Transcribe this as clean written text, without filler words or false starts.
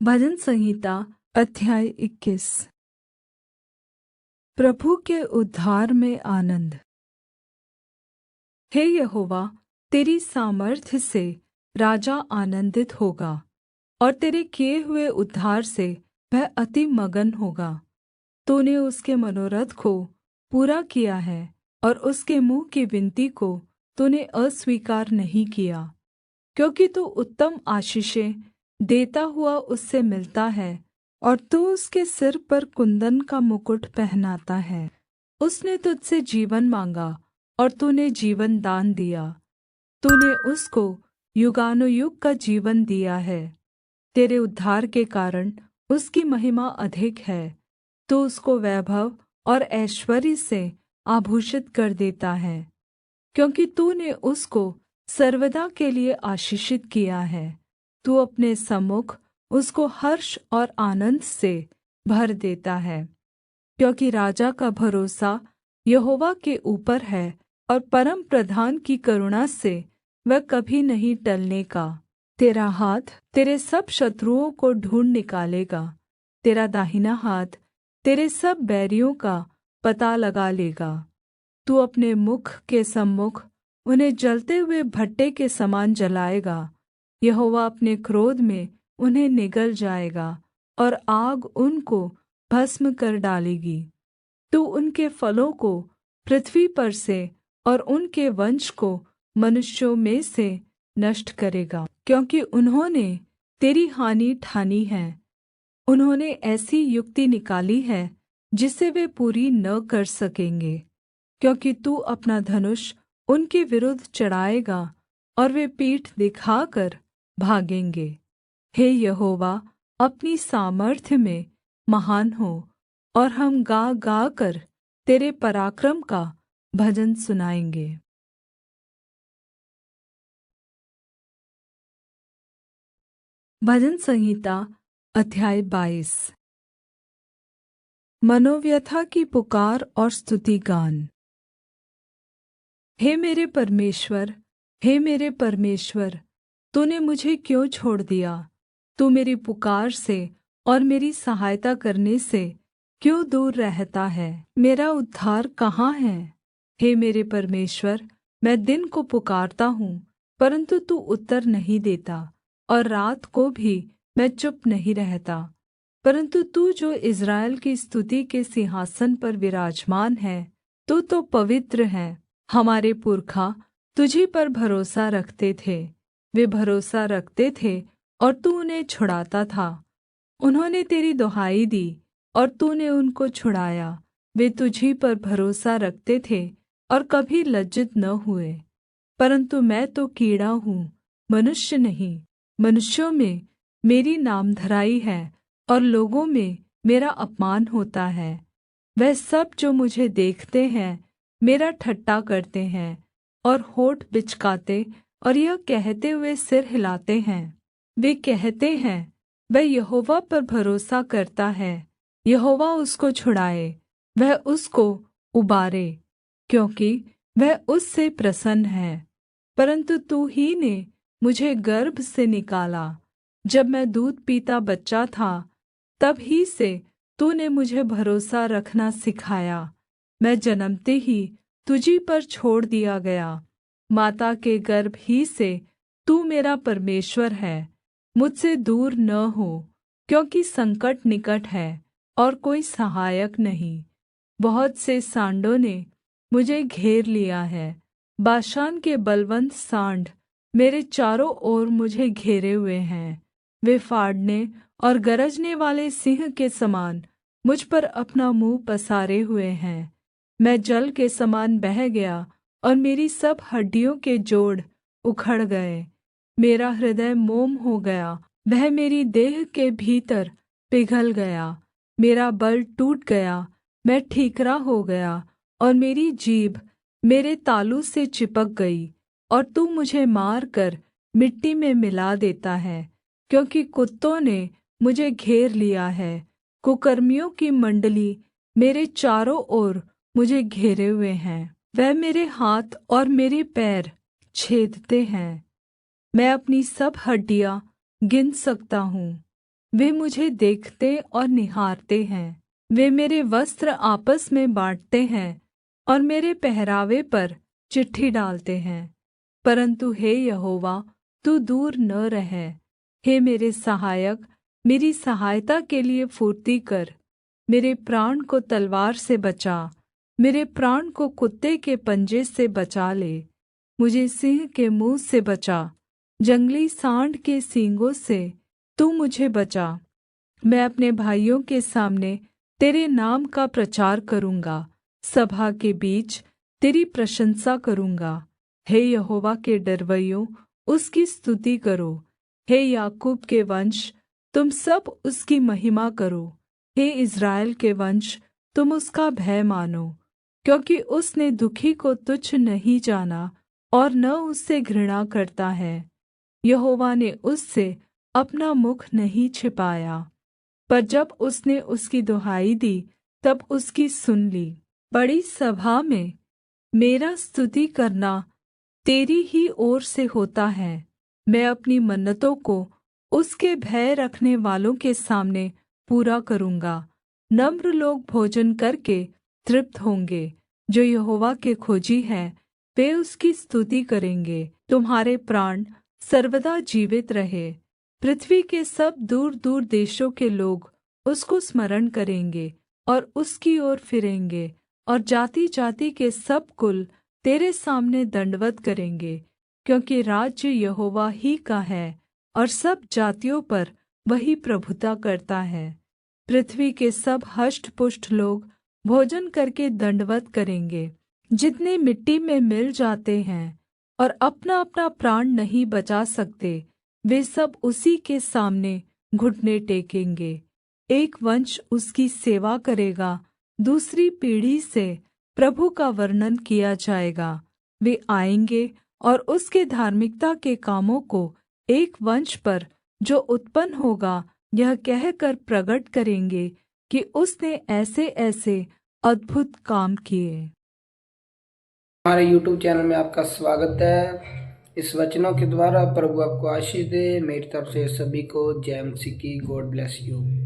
भजन संहिता अध्याय 21। प्रभु के उद्धार में आनन्द। हे यहोवा, तेरी सामर्थ्य से राजा आनन्दित होगा और तेरे किए हुए उद्धार से वह अति मगन होगा। तूने उसके मनोरथ को पूरा किया है और उसके मुँह की विनती को तूने अस्वीकार नहीं किया। क्योंकि तू उत्तम आशीषें देता हुआ उससे मिलता है और तू उसके सिर पर कुन्दन का मुकुट पहनाता है। उसने तुझसे जीवन माँगा और तूने जीवन दान दिया। तूने उसको युगानुयुग का जीवन दिया है। तेरे उद्धार के कारण उसकी महिमा अधिक है। तू उसको वैभव और ऐश्वर्य से आभूषित कर देता है, क्योंकि तूने उसको सर्वदा के लिए आशीषित किया है। तू अपने सम्मुख उसको हर्ष और आनन्द से भर देता है। क्योंकि राजा का भरोसा यहोवा के ऊपर है और परम प्रधान की करुणा से वह कभी नहीं टलने का। तेरा हाथ तेरे सब शत्रुओं को ढूँढ़ निकालेगा। तेरा दाहिना हाथ तेरे सब बैरियों का पता लगा लेगा। तू अपने मुख के सम्मुख उन्हें जलते हुए भट्ठे के समान जलाएगा। यहोवा अपने क्रोध में उन्हें निगल जाएगा और आग उनको भस्म कर डालेगी। तू उनके फलों को पृथ्वी पर से और उनके वंश को मनुष्यों में से नष्ट करेगा, क्योंकि उन्होंने तेरी हानि ठानी है। उन्होंने ऐसी युक्ति निकाली है जिसे वे पूरी न कर सकेंगे। क्योंकि तू अपना धनुष उनके विरुद्ध चढ़ाएगा और वे पीठ दिखाकर भागेंगे। हे यहोवा, अपनी सामर्थ्य में महान हो और हम गा गाकर तेरे पराक्रम का भजन सुनाएंगे। भजन संहिता अध्याय 22। मनोव्यथा की पुकार और स्तुति गान। हे मेरे परमेश्वर, हे मेरे परमेश्वर, तूने मुझे क्यों छोड़ दिया? तू मेरी पुकार से और मेरी सहायता करने से क्यों दूर रहता है? मेरा उद्धार कहाँ है? हे मेरे परमेश्वर, मैं दिन को पुकारता हूँ, परन्तु तू उत्तर नहीं देता, और रात को भी मैं चुप नहीं रहता। परन्तु तू जो इस्राएल की स्तुति के सिंहासन पर विराजमान है, तू तो पवित्र है। हमारे पुरखा तुझी पर भरोसा रखते थे। वे भरोसा रखते थे और तू उन्हें छुड़ाता था। उन्होंने तेरी दुहाई दी और तूने उनको छुड़ाया। वे तुझी पर भरोसा रखते थे और कभी लज्जित न हुए। परन्तु मैं तो कीड़ा हूँ, मनुष्य नहीं। मनुष्यों में मेरी नामधराई है और लोगों में मेरा अपमान होता है। वह सब जो मुझे देखते हैं मेरा ठट्ठा करते हैं और होंठ बिचकाते और यह कहते हुए सिर हिलाते हैं। वे कहते हैं, वह यहोवा पर भरोसा करता है, यहोवा उसको छुड़ाए, वह उसको उबारे, क्योंकि वह उससे प्रसन्न है। परन्तु तू ही ने मुझे गर्भ से निकाला। जब मैं दूध पीता बच्चा था, तब ही से तूने मुझे भरोसा रखना सिखाया। मैं जन्मते ही तुझी पर छोड़ दिया गया। माता के गर्भ ही से तू मेरा परमेश्वर है। मुझसे दूर न हो, क्योंकि संकट निकट है और कोई सहायक नहीं। बहुत से सांडों ने मुझे घेर लिया है। बाशान के बलवन्त सांड मेरे चारों ओर मुझे घेरे हुए हैं। वे फाड़ने और गरजने वाले सिंह के समान मुझ पर अपना मुँह पसारे हुए हैं। मैं जल के समान बह गया और मेरी सब हड्डियों के जोड़ उखड़ गए। मेरा हृदय मोम हो गया, वह मेरी देह के भीतर पिघल गया। मेरा बल टूट गया, मैं ठीकरा हो गया और मेरी जीभ मेरे तालू से चिपक गई। और तू मुझे मारकर मिट्टी में मिला देता है, क्योंकि कुत्तों ने मुझे घेर लिया है। कुकर्मियों की मण्डली मेरे चारों ओर मुझे घेरे हुए हैं। वह मेरे हाथ और मेरे पैर छेदते हैं। मैं अपनी सब हड्डियाँ गिन सकता हूँ, वे मुझे देखते और निहारते हैं। वे मेरे वस्त्र आपस में बाँटते हैं और मेरे पहरावे पर चिट्ठी डालते हैं। परन्तु हे यहोवा, तू दूर न रह। हे मेरे सहायक, मेरी सहायता के लिए फुर्ती कर। मेरे प्राण को तलवार से बचा, मेरे प्राण को कुत्ते के पंजे से बचा ले। मुझे सिंह के मुँह से बचा, जंगली सांड के सींगों से तू मुझे बचा। मैं अपने भाइयों के सामने तेरे नाम का प्रचार करूँगा, सभा के बीच तेरी प्रशंसा करूँगा। हे यहोवा के डरवैयों, उसकी स्तुति करो। हे याकूब के वंश, तुम सब उसकी महिमा करो। हे इस्राएल के वंश, तुम उसका भय मानो, क्योंकि उसने दुखी को तुच्छ नहीं जाना और न उससे घृणा करता है। यहोवा ने उससे अपना मुख नहीं छिपाया, पर जब उसने उसकी दुहाई दी तब उसकी सुन ली। बड़ी सभा में मेरा स्तुति करना तेरी ही ओर से होता है। मैं अपनी मन्नतों को उसके भय रखने वालों के सामने पूरा करूँगा। नम्र लोग भोजन करके तृप्त होंगे, जो यहोवा के खोजी हैं वे उसकी स्तुति करेंगे। तुम्हारे प्राण सर्वदा जीवित रहे। पृथ्वी के सब दूर दूर देशों के लोग उसको स्मरण करेंगे और उसकी ओर फिरेंगे, और जाति जाति के सब कुल तेरे सामने दण्डवत् करेंगे, क्योंकि राज्य यहोवा ही का है और सब जातियों पर वही प्रभुता करता है। पृथ्वी के सब हष्टपुष्ट लोग भोजन करके दण्डवत् करेंगे। जितने मिट्टी में मिल जाते हैं और अपना अपना प्राण नहीं बचा सकते, वे सब उसी के सामने घुटने टेकेंगे। एक वंश उसकी सेवा करेगा, दूसरी पीढ़ी से प्रभु का वर्णन किया जाएगा। वे आएंगे और उसके धार्मिकता के कामों को एक वंश पर जो उत्पन्न होगा यह कहकर प्रगट करेंगे कि उसने ऐसे ऐसे अद्भुत काम किए। हमारे YouTube चैनल में आपका स्वागत है। इस वचनों के द्वारा प्रभु आपको आशीष दे। मेरी तरफ से सभी को जय मसीह की। God bless you.